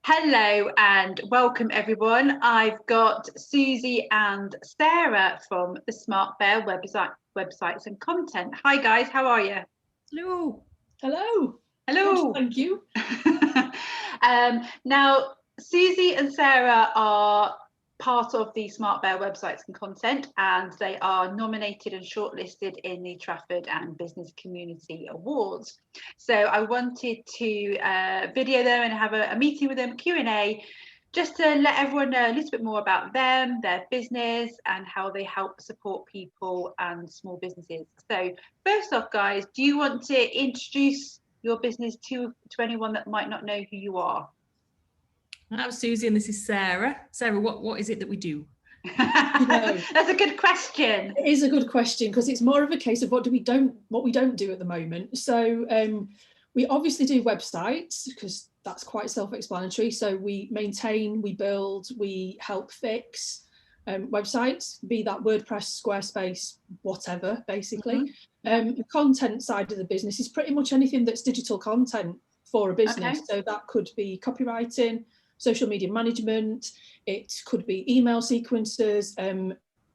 Hello and welcome everyone. I've got Susie and Sarah from the Smart Bear websites and content. Hi guys, how are you? Hello. Hello. Hello. Good, thank you. Now, Susie and Sarah are part of the Smart Bear websites and content, and they are nominated and shortlisted in the Trafford and Business Community Awards. So I wanted to video them and have a meeting with them, Q&A, just to let everyone know a little bit more about them, their business, and how they help support people and small businesses. So first off, guys, do you want to introduce your business to anyone that might not know who you are? I'm Susie and this is Sarah. Sarah, what is it that we do? That's a good question. It is a good question because it's more of a case of what we don't do at the moment. So we obviously do websites because that's quite self-explanatory. So we maintain, we build, we help fix websites, be that WordPress, Squarespace, whatever, basically. The content side of the business is pretty much anything that's digital content for a business. Okay. So that could be copywriting, social media management, it could be email sequences.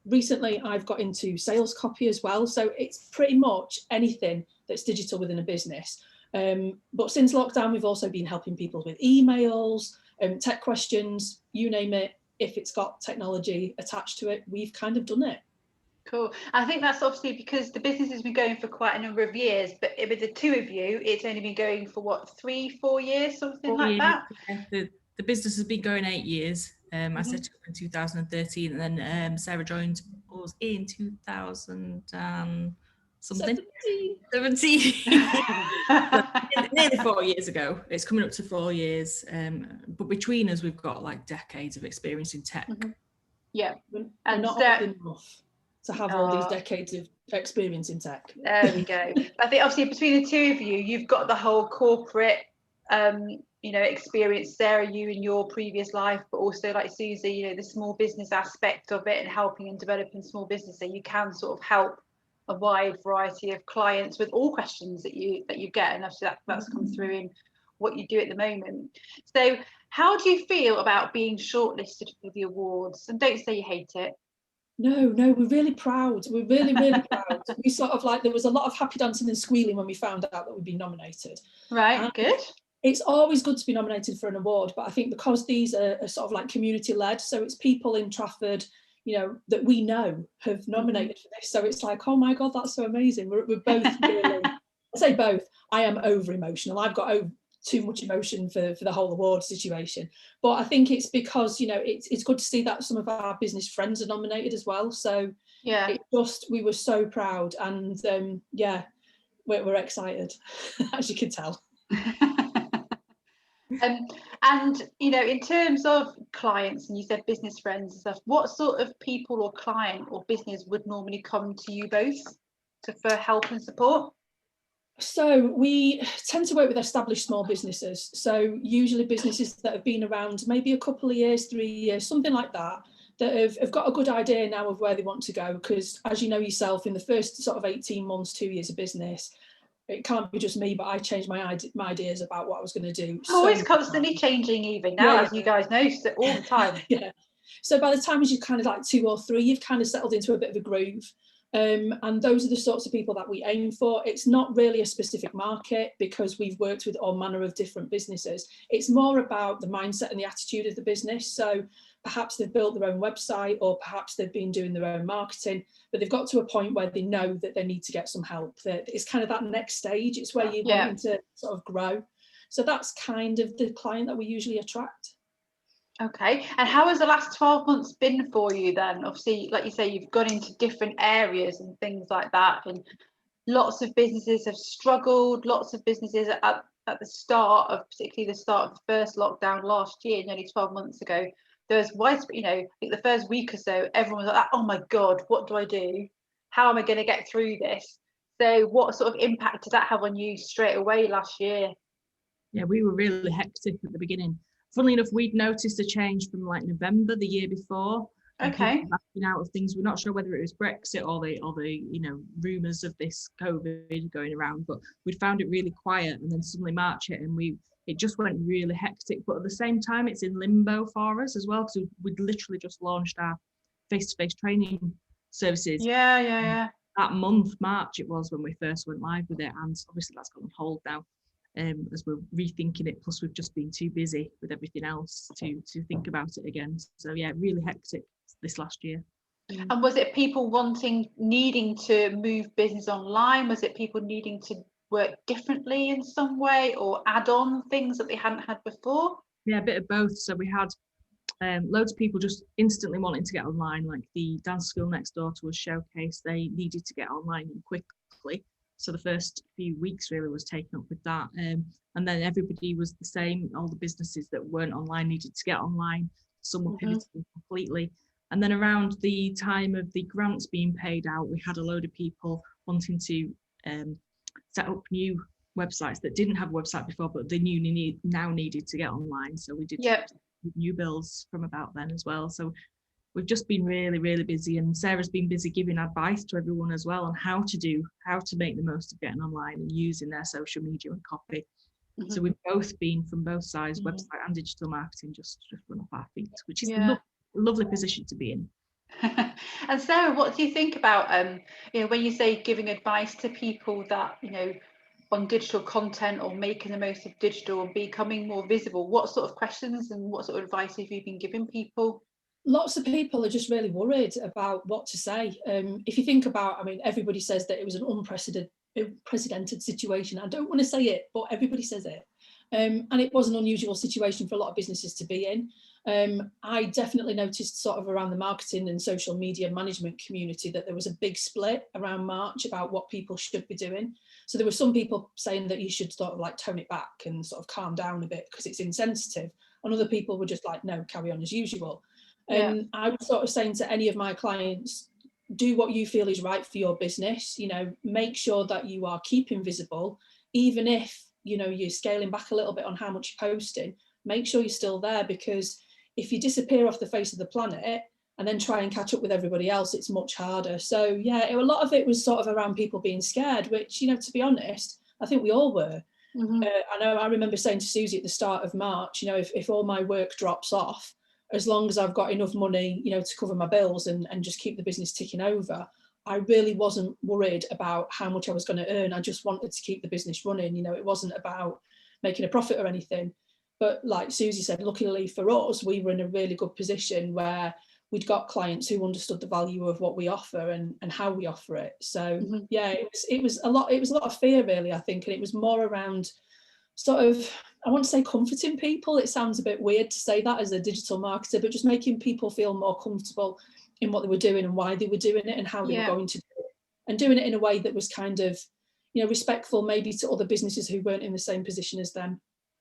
Recently, I've got into sales copy as well. So it's pretty much anything that's digital within a business. But since lockdown, we've also been helping people with emails, tech questions, you name it. If it's got technology attached to it, we've kind of done it. Cool. I think that's obviously because the business has been going for quite a number of years, but with the two of you, it's only been going for what, 3-4 years, something like that? Yeah, the business has been going 8 years. I set it up in 2013 and then Sarah joined us in 2000 something. 17. Nearly 4 years ago. It's coming up to 4 years. But between us, we've got like decades of experience in tech. Yeah. And not often enough to have all these decades of experience in tech. There we go. I think obviously between the two of you, you've got the whole corporate experience, Sarah, you in your previous life, but also like Susie, the small business aspect of it and helping and developing small business, so you can sort of help a wide variety of clients with all questions that you get, and obviously that's come through in what you do at the moment. So how do you feel about being shortlisted for the awards? And don't say you hate it. No, we're really proud. We're really, really proud. We sort of there was a lot of happy dancing and squealing when we found out that we'd been nominated. Right, and good. It's always good to be nominated for an award, but I think because these are sort of like community led, so it's people in Trafford, that we know have nominated for this. So it's like, oh my God, that's so amazing. We're both really, I say both, I am over emotional. I've got too much emotion for the whole award situation. But I think it's because, it's good to see that some of our business friends are nominated as well. So yeah, we were so proud, and we're excited, as you can tell. And in terms of clients, and you said business friends and stuff, what sort of people or client or business would normally come to you both for help and support? So we tend to work with established small businesses. So usually businesses that have been around maybe a couple of years, 3 years, something like that have got a good idea now of where they want to go. Because as you know yourself, in the first sort of 18 months, 2 years of business, it can't be just me, but I changed my ideas about what I was going to do. Always constantly changing, even now, as you guys know, all the time. Yeah. So by the time as you're kind of like 2 or 3, you've kind of settled into a bit of a groove. And those are the sorts of people that we aim for. It's not really a specific market because we've worked with all manner of different businesses. It's more about the mindset and the attitude of the business. So perhaps they've built their own website, or perhaps they've been doing their own marketing, but they've got to a point where they know that they need to get some help. That it's kind of that next stage. It's where you're wanting to sort of grow. So that's kind of the client that we usually attract. Okay, and how has the last 12 months been for you then? Obviously, like you say, you've gone into different areas and things like that, and lots of businesses have struggled. Lots of businesses at the start of, particularly the start of the first lockdown last year, nearly 12 months ago, there was widespread, I think the first week or so, everyone was like, oh my God, what do I do? How am I going to get through this? So what sort of impact did that have on you straight away last year? Yeah, we were really hectic at the beginning. Funnily enough, we'd noticed a change from like November the year before. Okay. Backing out of things. We're not sure whether it was Brexit or the rumours of this COVID going around, but we'd found it really quiet, and then suddenly March hit, and we it just went really hectic. But at the same time, it's in limbo for us as well, because we'd literally just launched our face-to-face training services. Yeah. That month, March, it was when we first went live with it, and obviously that's gone on hold now, as we're rethinking it. Plus, we've just been too busy with everything else to think about it again. So yeah, really hectic this last year. And was it people needing to move business online? Was it people needing to work differently in some way, or add on things that they hadn't had before? Yeah, a bit of both. So we had loads of people just instantly wanting to get online, like the dance school next door to us, Showcase. They needed to get online quickly. So the first few weeks really was taken up with that. And then everybody was the same. All the businesses that weren't online needed to get online. Some were pivoting completely. And then around the time of the grants being paid out, we had a load of people wanting to set up new websites that didn't have a website before, but they now needed to get online. So we did new builds from about then as well. So we've just been really, really busy, and Sarah's been busy giving advice to everyone as well on how to make the most of getting online and using their social media and copy. So we've both been, from both sides, website and digital marketing, just run off our feet, which is a lovely position to be in. And Sarah, what do you think about when you say giving advice to people that on digital content or making the most of digital and becoming more visible? What sort of questions and what sort of advice have you been giving people? Lots of people are just really worried about what to say. If you think about, everybody says that it was an unprecedented situation. I don't want to say it, but everybody says it. And it was an unusual situation for a lot of businesses to be in. I definitely noticed sort of around the marketing and social media management community that there was a big split around March about what people should be doing. So there were some people saying that you should sort of like tone it back and sort of calm down a bit because it's insensitive. And other people were just like, no, carry on as usual. And I was sort of saying to any of my clients, do what you feel is right for your business. Make sure that you are keeping visible, even if you're scaling back a little bit on how much you're posting. Make sure you're still there, because if you disappear off the face of the planet and then try and catch up with everybody else, it's much harder. So a lot of it was sort of around people being scared, which to be honest, I think we all were. I remember saying to Susie at the start of March, if all my work drops off, as long as I've got enough money, to cover my bills and just keep the business ticking over, I really wasn't worried about how much I was going to earn. I just wanted to keep the business running. It wasn't about making a profit or anything. But like Susie said, luckily for us, we were in a really good position where we'd got clients who understood the value of what we offer and how we offer it. So it was a lot of fear, really, I think, and it was more around sort of, I want to say comforting people. It sounds a bit weird to say that as a digital marketer, but just making people feel more comfortable in what they were doing and why they were doing it and how they were going to do it, and doing it in a way that was kind of, respectful maybe to other businesses who weren't in the same position as them.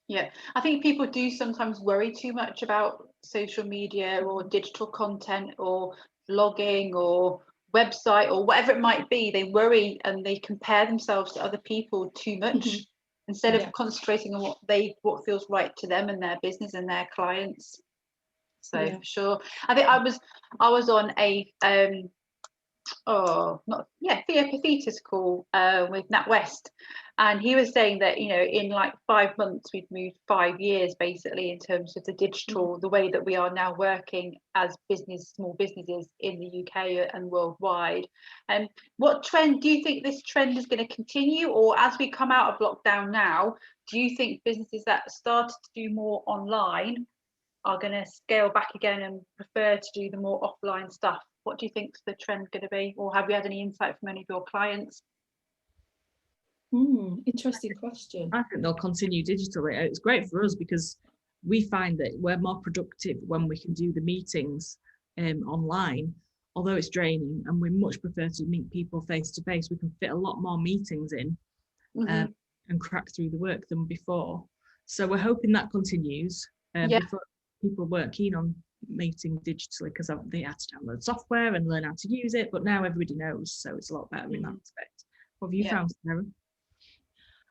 Yeah, I think people do sometimes worry too much about social media or digital content or blogging or website or whatever it might be. They worry and they compare themselves to other people too much instead of concentrating on what feels right to them and their business and their clients. So for sure, I think I was on a Theo Pathetis call with NatWest, and he was saying that in like 5 months we'd moved 5 years basically in terms of the digital, the way that we are now working as small businesses in the UK and worldwide. And what trend do you think this trend is going to continue, or as we come out of lockdown now, do you think businesses that started to do more online are going to scale back again and prefer to do the more offline stuff? What do you think's the trend going to be, or have you had any insight from any of your clients? Interesting question. I think they'll continue digitally. It's great for us because we find that we're more productive when we can do the meetings online, although it's draining, and we much prefer to meet people face to face. We can fit a lot more meetings in and crack through the work than before. So we're hoping that continues. Before, people weren't keen on meeting digitally because they had to download software and learn how to use it, but now everybody knows, so it's a lot better in that respect. What have you found, Sarah?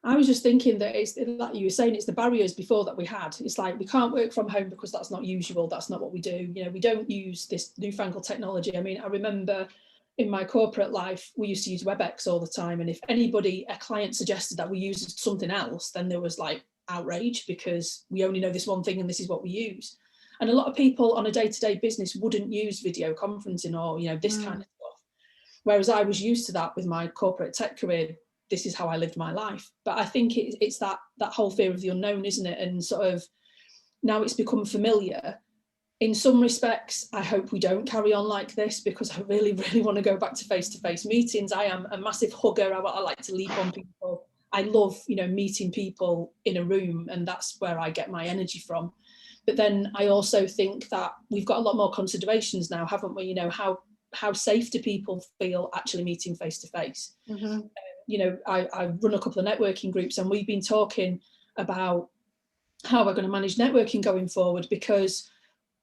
I was just thinking that it's like you were saying, it's the barriers before that we had. It's like we can't work from home because that's not usual, that's not what we do. We don't use this newfangled technology. I remember in my corporate life we used to use WebEx all the time, and if a client suggested that we used something else, then there was like outrage because we only know this one thing and this is what we use. And a lot of people on a day-to-day business wouldn't use video conferencing or, you know, this kind of stuff. Whereas I was used to that with my corporate tech career. This is how I lived my life. But I think it's that whole fear of the unknown, isn't it? And sort of now it's become familiar. In some respects, I hope we don't carry on like this, because I really, really want to go back to face-to-face meetings. I am a massive hugger. I like to leap on people. I love, you know, meeting people in a room, and that's where I get my energy from. But then I also think that we've got a lot more considerations now, haven't we? You know, how safe do people feel actually meeting face-to-face? You know, I run a couple of networking groups, and we've been talking about how we're going to manage networking going forward, because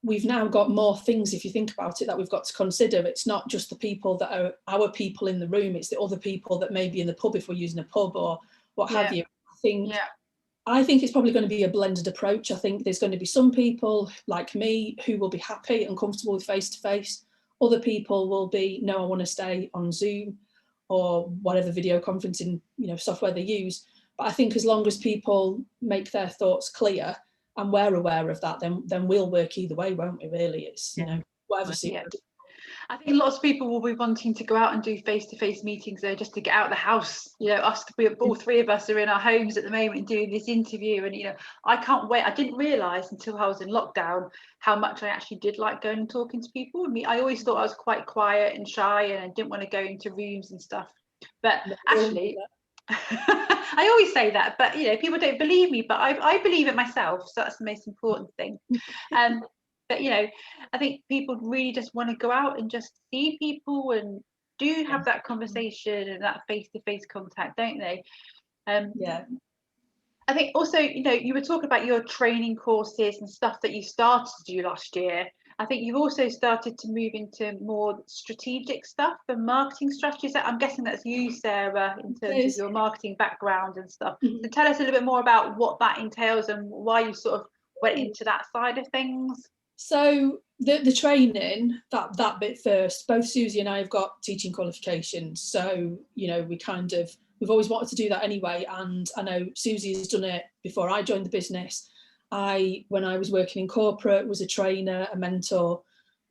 we've now got more things, if you think about it, that we've got to consider. It's not just the people that are our people in the room, it's the other people that may be in the pub if we're using a pub or what have you. I think it's probably going to be a blended approach. I think there's going to be some people like me who will be happy and comfortable with face-to-face. Other people will be, no, I want to stay on Zoom or whatever video conferencing, you know, software they use. But I think as long as people make their thoughts clear and we're aware of that, then we'll work either way, won't we? Really, it's, you know, whatever suits. I think lots of people will be wanting to go out and do face-to-face meetings though, just to get out of the house. You know, all three of us are in our homes at the moment doing this interview, and you know, I can't wait. I didn't realise until I was in lockdown how much I actually did like going and talking to people. I always thought I was quite quiet and shy, and I didn't want to go into rooms and stuff. But actually, I always say that, but you know, people don't believe me, but I believe it myself, so that's the most important thing. But you know, I think people really just want to go out and just see people and do have that conversation and that face-to-face contact, don't they? I think also, you know, you were talking about your training courses and stuff that you started to do last year. I think you've also started to move into more strategic stuff and marketing strategies. I'm guessing that's you, Sarah, in terms of your marketing background and stuff. So tell us a little bit more about what that entails and why you sort of went into that side of things. So the training, that bit first, both Susie and I have got teaching qualifications. So, you know, we've always wanted to do that anyway. And I know Susie has done it before I joined the business. When I was working in corporate, was a trainer, a mentor,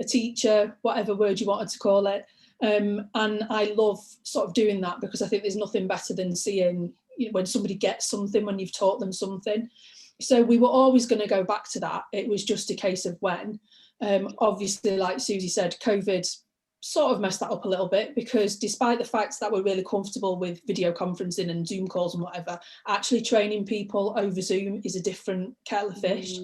a teacher, whatever word you wanted to call it. And I love sort of doing that, because I think there's nothing better than seeing, you know, when somebody gets something, when you've taught them something. So we were always going to go back to that. It was just a case of when. Obviously, like Susie said, COVID sort of messed that up a little bit, because despite the fact that we're really comfortable with video conferencing and Zoom calls and whatever, actually training people over Zoom is a different kettle of fish.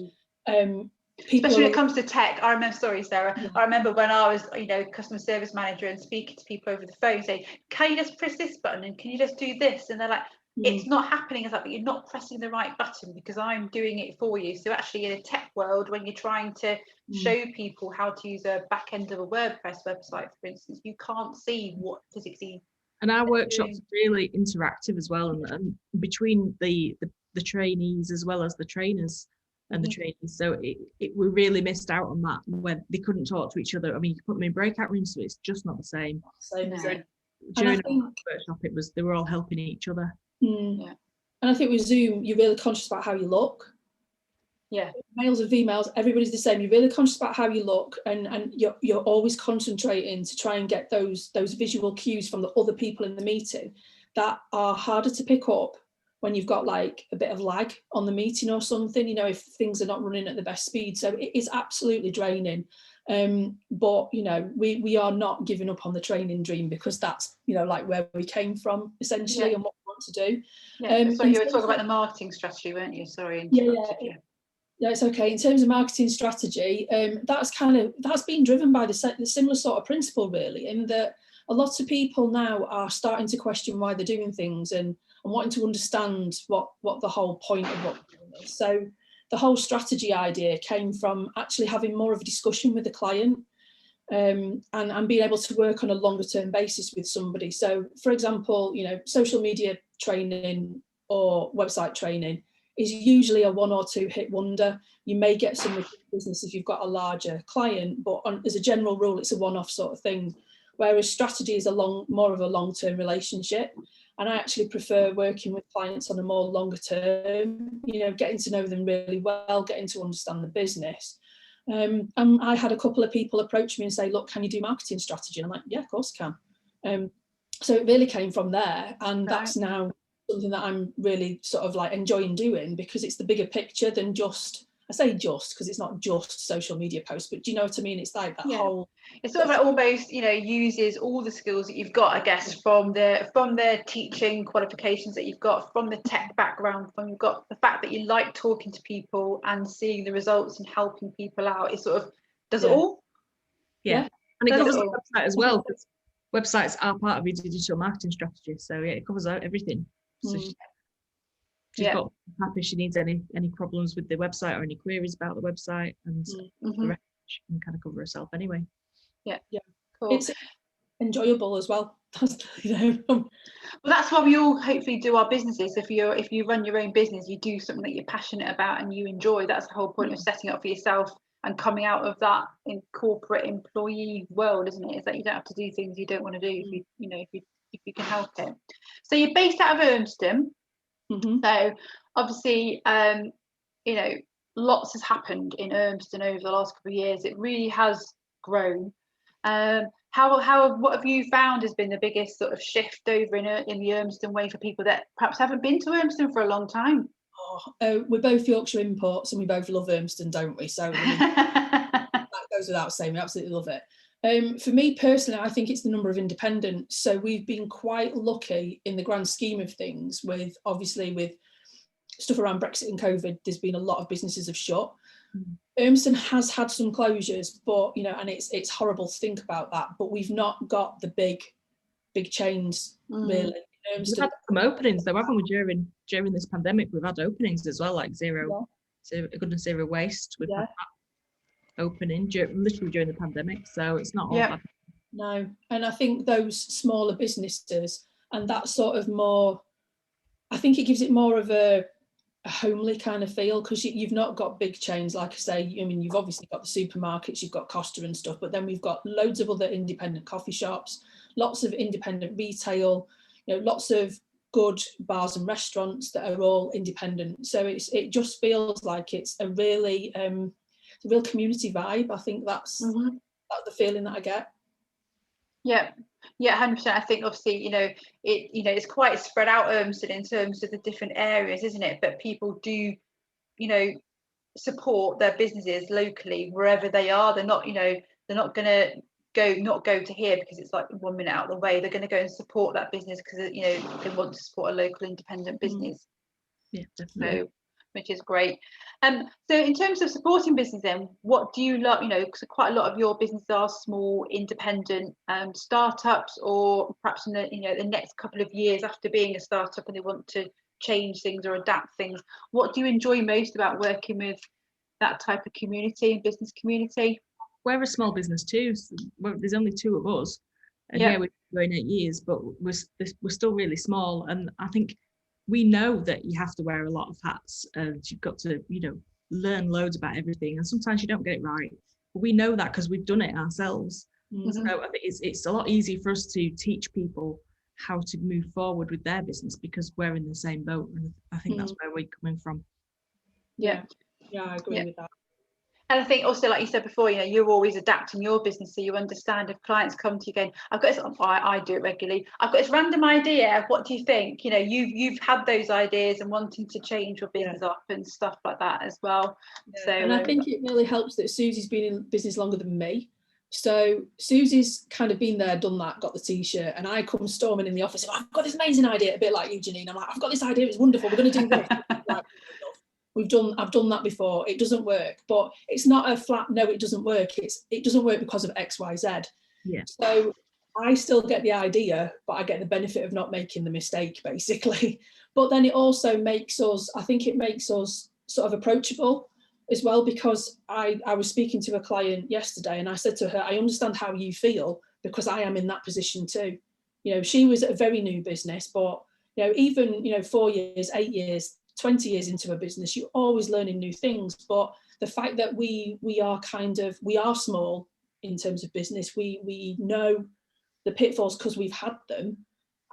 Especially when it comes to tech. I remember, sorry, Sarah, I remember when I was, you know, customer service manager and speaking to people over the phone saying, can you just press this button and can you just do this? And they're like, it's not happening. It's like, but you're not pressing the right button because I'm doing it for you. So actually in a tech world, when you're trying to show people how to use a back end of a WordPress website, for instance, you can't see what physically. And our workshops are really interactive as well, and between the trainees as well as the trainers and the trainees. So we really missed out on that when they couldn't talk to each other. I mean, you can put them in breakout rooms, so it's just not the same. During the workshop, they were all helping each other. And I think with Zoom, you're really conscious about how you look. Males and females, everybody's the same. You're really conscious about how you look, and you're always concentrating to try and get those visual cues from the other people in the meeting that are harder to pick up when you've got like a bit of lag on the meeting or something, you know, if things are not running at the best speed. So it is absolutely draining. But you know, we are not giving up on the training dream, because that's, you know, like where we came from essentially and what we want to do. So you were talking about the marketing strategy, weren't you? Sorry, yeah, it's okay. In terms of marketing strategy, that's been driven by the similar sort of principle, really, in that a lot of people now are starting to question why they're doing things and wanting to understand what the whole point of what they're doing is. So the whole strategy idea came from actually having more of a discussion with the client, and being able to work on a longer term basis with somebody. So for example, you know, social media training or website training is usually a 1 or 2 hit wonder. You may get some repeat business if you've got a larger client, but as a general rule, it's a one-off sort of thing. Whereas strategy is more of a long-term relationship. And I actually prefer working with clients on a more longer term, you know, getting to know them really well, getting to understand the business. And I had a couple of people approach me and say, look, can you do marketing strategy? And I'm like, yeah, of course I can. So it really came from there. And that's now something that I'm really sort of like enjoying doing, because it's the bigger picture than just, I say just because it's not just social media posts, but do you know what I mean? It's like that whole. It's sort of like almost, you know, uses all the skills that you've got, I guess, from the teaching qualifications that you've got, from the tech background, from you've got the fact that you like talking to people and seeing the results and helping people out. It sort of does it all. Yeah. And it covers the website as well, because websites are part of your digital marketing strategy. So yeah, it covers everything. So she's got happy she needs any problems with the website or any queries about the website, and the rest she can kind of cover herself anyway. Yeah, cool. It's enjoyable as well. You know. Well, that's why we all hopefully do our businesses. If you run your own business, you do something that you're passionate about and you enjoy. That's the whole point of setting up for yourself and coming out of that in corporate employee world, isn't it? Is that you don't have to do things you don't want to do if you can help it. So you're based out of Urmston. So obviously, you know, lots has happened in Urmston over the last couple of years. It really has grown. What have you found has been the biggest sort of shift over in the Urmston way for people that perhaps haven't been to Urmston for a long time? We're both Yorkshire imports and we both love Urmston, don't we? So I mean, that goes without saying, we absolutely love it. For me personally, I think it's the number of independents. So we've been quite lucky in the grand scheme of things, with obviously with stuff around Brexit and COVID, there's been a lot of businesses have shut. Urmston has had some closures, but you know, and it's horrible to think about that, but we've not got the big chains really. We've had some openings though, haven't we, during this pandemic? We've had openings as well, like zero waste. We've had that opening literally during the pandemic, so it's not all bad. No, and I think those smaller businesses and that sort of more, I think it gives it more of a homely kind of feel, because you've not got big chains, like I say. I mean, you've obviously got the supermarkets, you've got Costa and stuff, but then we've got loads of other independent coffee shops, lots of independent retail, you know, lots of good bars and restaurants that are all independent. So it just feels like it's a really real community vibe. I think that's the feeling that I get. Yeah, 100%. I think obviously, it's quite spread out, Urmston, in terms of the different areas, isn't it? But people do, support their businesses locally wherever they are. They're not going to go to here because it's like 1 minute out of the way. They're going to go and support that business because they want to support a local independent business. Yeah, definitely. So, which is great. So in terms of supporting business, then what do you love? Because quite a lot of your businesses are small, independent startups, or perhaps in the next couple of years after being a startup and they want to change things or adapt things. What do you enjoy most about working with that type of community and business community? We're a small business too. So there's only 2 of us, and we're going 8 years, but we're still really small. And I think we know that you have to wear a lot of hats, and you've got to, learn loads about everything. And sometimes you don't get it right. But we know that because we've done it ourselves. So I think it's a lot easier for us to teach people how to move forward with their business because we're in the same boat. And I think that's where we're coming from. Yeah, I agree with that. And I think also, like you said before, you're always adapting your business, so you understand if clients come to you going, I've got this, I do it regularly, I've got this random idea, what do you think? You've had those ideas and wanting to change your business up and stuff like that as well. Yeah. So, and I think it really helps that Susie's been in business longer than me. So Susie's kind of been there, done that, got the t-shirt, and I come storming in the office and I've got this amazing idea, a bit like you, Janine. I'm like, I've got this idea, it's wonderful, we're going to do this. I've done that before, it doesn't work, but it's not a flat no, it doesn't work. It doesn't work because of XYZ. Yeah. So I still get the idea, but I get the benefit of not making the mistake, basically. But then it also makes us sort of approachable as well, because I was speaking to a client yesterday and I said to her, I understand how you feel because I am in that position too. She was a very new business, but even 4 years, 8 years, 20 years into a business, you're always learning new things. But the fact that we are small in terms of business, we know the pitfalls because we've had them,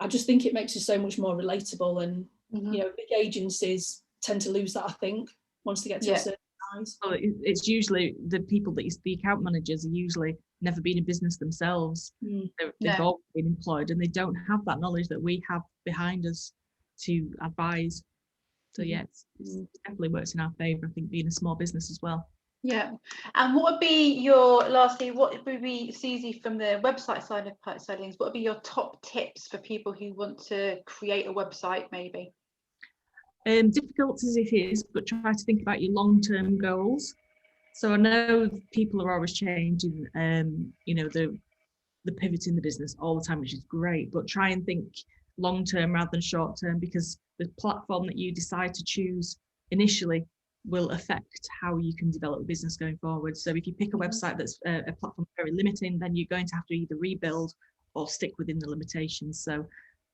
I just think it makes us so much more relatable, and you know, big agencies tend to lose that, I think, once they get to a certain size. Well, it's usually the people that the account managers are usually never been in business themselves. They've all been employed, and they don't have that knowledge that we have behind us to advise. So yeah, it definitely works in our favour, I think, being a small business as well. Yeah. And what would be your, lastly, what would be, Susie, from the website side of things, what would be your top tips for people who want to create a website, maybe? Difficult as it is, but try to think about your long-term goals. So I know people are always changing, you know, the pivot in the business all the time, which is great, but try and think long-term rather than short-term, because the platform that you decide to choose initially will affect how you can develop a business going forward. So if you pick a website that's a platform very limiting, then you're going to have to either rebuild or stick within the limitations. So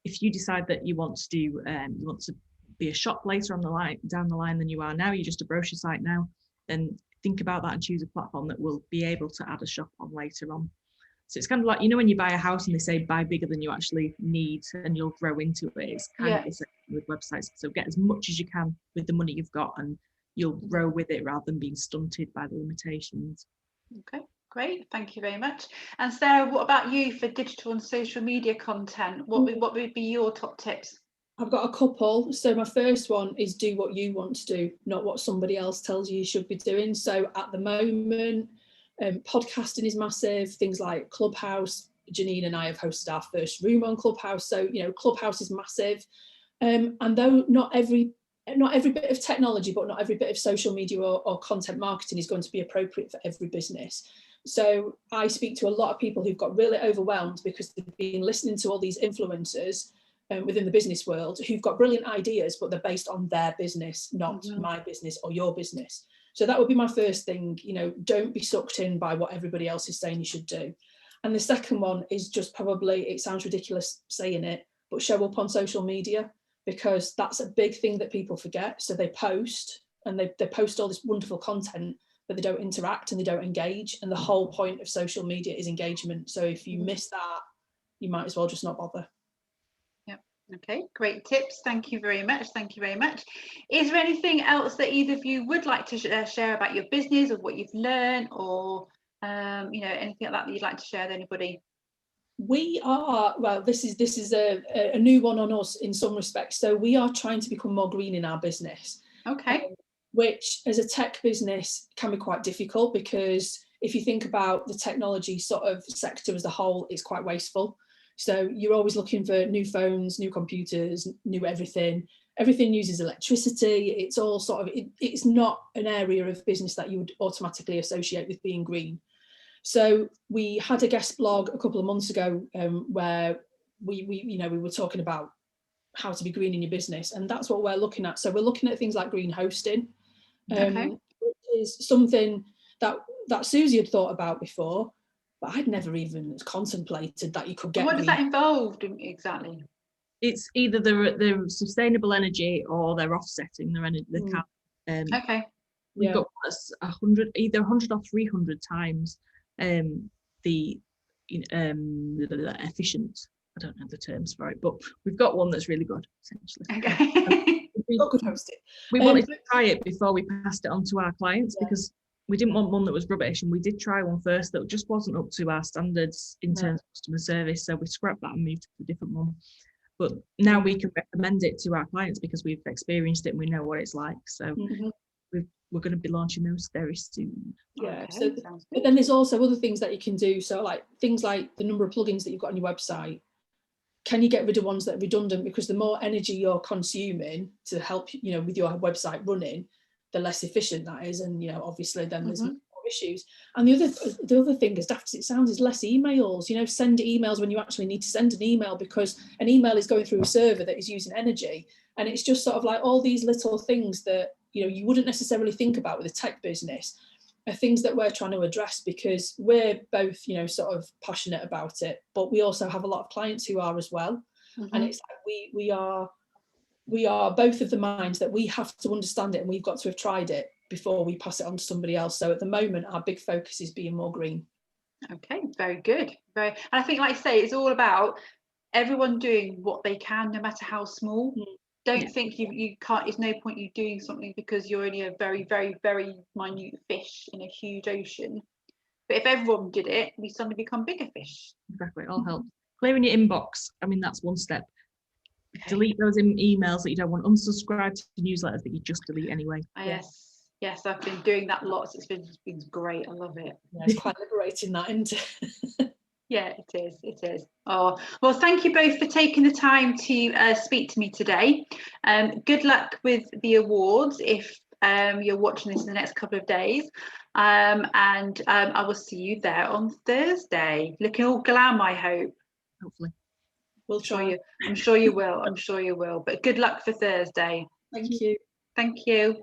if you decide that you want to do, you want to be a shop later on the line, down the line than you are now, you're just a brochure site now, then think about that and choose a platform that will be able to add a shop on later on. So it's kind of like, you know, when you buy a house and they say buy bigger than you actually need and you'll grow into it. It's kind of the same with websites. So get as much as you can with the money you've got, and you'll grow with it rather than being stunted by the limitations. Okay, great. Thank you very much. And Sarah, what about you for digital and social media content? What would be your top tips? I've got a couple. So my first one is do what you want to do, not what somebody else tells you should be doing. So at the moment, podcasting is massive. Things like Clubhouse. Janine and I have hosted our first room on Clubhouse. So, you know, Clubhouse is massive. And though not every bit of technology, but not every bit of social media or content marketing is going to be appropriate for every business. So I speak to a lot of people who've got really overwhelmed because they've been listening to all these influencers within the business world who've got brilliant ideas, but they're based on their business, not my business or your business. So that would be my first thing, you know, don't be sucked in by what everybody else is saying you should do. And the second one is just probably, it sounds ridiculous saying it, but show up on social media, because that's a big thing that people forget. So they post and they post all this wonderful content, but they don't interact and they don't engage. And the whole point of social media is engagement. So if you miss that, you might as well just not bother. Okay, great tips. Thank you very much. Thank you very much. Is there anything else that either of you would like to share about your business or what you've learned, or you know, anything like that you'd like to share with anybody? We are, well, this is a new one on us in some respects. So we are trying to become more green in our business. Okay. Which as a tech business can be quite difficult, because if you think about the technology sort of sector as a whole, it's quite wasteful. So you're always looking for new phones, new computers, new everything. Everything uses electricity. It's all sort of, it's not an area of business that you would automatically associate with being green. So we had a guest blog a couple of months ago where we were talking about how to be green in your business, and that's what we're looking at. So we're looking at things like green hosting, which is something that Susie had thought about before, but I'd never even contemplated that you could get. What does that involve exactly? It's either the sustainable energy or they're offsetting their energy. Okay. We've got 100, either 100 or 300 times the efficient. I don't know the terms for it, but we've got one that's really good, essentially. Okay. We wanted to try it before we passed it on to our clients, because we didn't want one that was rubbish, and we did try one first that just wasn't up to our standards in terms of customer service, so we scrapped that and moved to a different one. But now we can recommend it to our clients because we've experienced it and we know what it's like. So we're going to be launching those very soon. Yeah. Okay, so, but then there's also other things that you can do. So like things like the number of plugins that you've got on your website. Can you get rid of ones that are redundant? Because the more energy you're consuming to help, you know, with your website running, the less efficient that is. And, you know, obviously then there's more issues. And the other thing, as daft as it sounds, is less emails. You know, send emails when you actually need to send an email, because an email is going through a server that is using energy. And it's just sort of like all these little things that, you know, you wouldn't necessarily think about with a tech business are things that we're trying to address, because we're both, you know, sort of passionate about it, but we also have a lot of clients who are as well. And it's like we are both of the minds that we have to understand it and we've got to have tried it before we pass it on to somebody else. So at the moment, our big focus is being more green. Okay, very good. And I think, like I say, it's all about everyone doing what they can, no matter how small. Don't think you can't, there's no point you doing something because you're only a very, very, very minute fish in a huge ocean. But if everyone did it, we suddenly become bigger fish. Exactly, it all helps. Clearing your inbox, I mean, that's one step. Okay. Delete those emails that you don't want. Unsubscribe to newsletters that you just delete anyway. Yes, I've been doing that lots. It's been great. I love it. Yeah, it's quite liberating, that, isn't it? Yeah, it is. Oh, well, thank you both for taking the time to speak to me today. Good luck with the awards if you're watching this in the next couple of days. And I will see you there on Thursday. Looking all glam, I hope. Hopefully. We'll try. I'm sure you will. I'm sure you will. But good luck for Thursday. Thank you. Thank you.